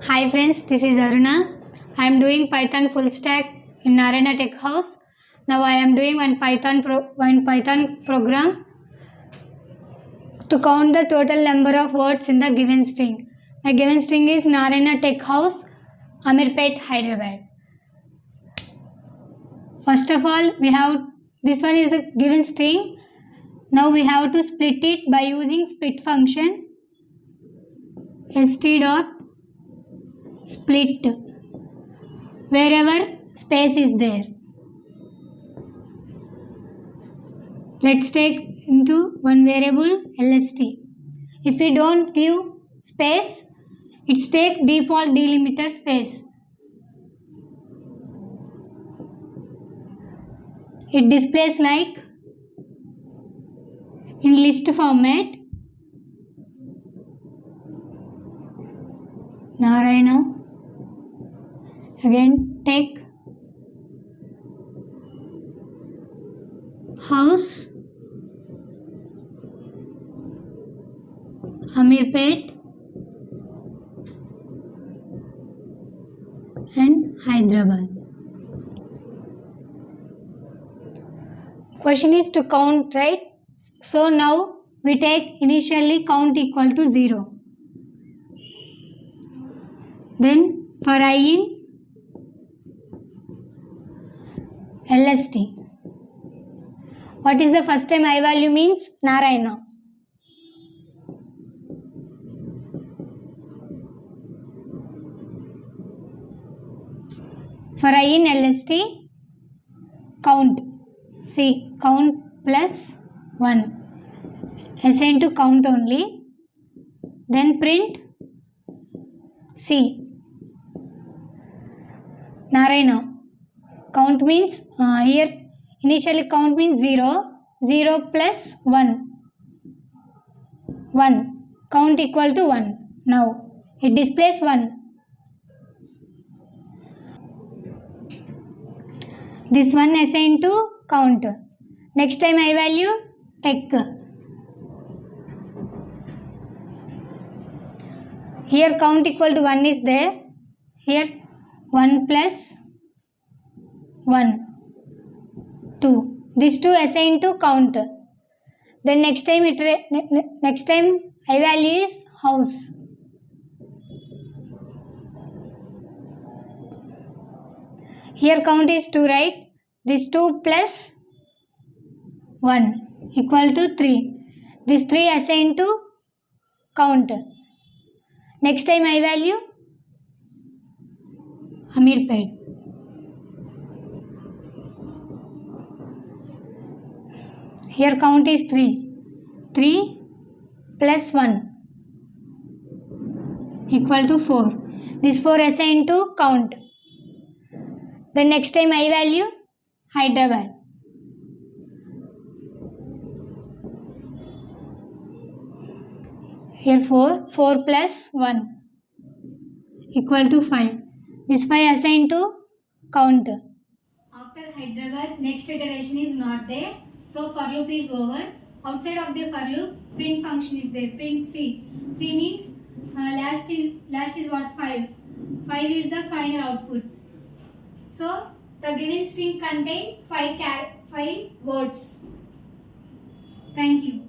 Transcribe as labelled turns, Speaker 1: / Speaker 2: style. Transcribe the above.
Speaker 1: Hi friends, this is Aruna. I am doing Python full stack in Narayana Tech House. Now I am doing one Python program to count the total number of words in the given string. My given string is Narayana Tech House, Ameerpet, Hyderabad. First of all, this one is the given string. Now we have to split it by using split function. St.split wherever space is there. Let's take into one variable lst. If we don't give space, it's take default delimiter space. It displays like in list format. Narayana. Again take house Ameerpet and Hyderabad. Question is to count, right? So now we take initially count equal to 0. Then for I in LST. What is the first time I value means? Narayana. For I in LST, count. See, count plus 1. Assign to count only. Then print C. Narayana. Count means here initially count means 0. 0 plus 1. 1. Count equal to 1. Now it displays 1. This one assigned to count. Next time I value take. Here count equal to 1 is there. Here 1 plus 1, 2. These two assigned to count. Then next time I value is house. Here count is 2, right? This 2 plus 1 equal to 3. This 3 assigned to count. Next time I value Ameerpet. Here count is 3. 3 plus 1 equal to 4. This 4 assigned to count. The next time I value Hyderabad. Here 4 plus 1 equal to 5. This 5 assigned to count. After Hyderabad, next iteration is not there. So for loop is over. Outside of the for loop, print function is there. Print C. C means last is what? 5. 5 is the final output. So the given string contains 5 words. Thank you.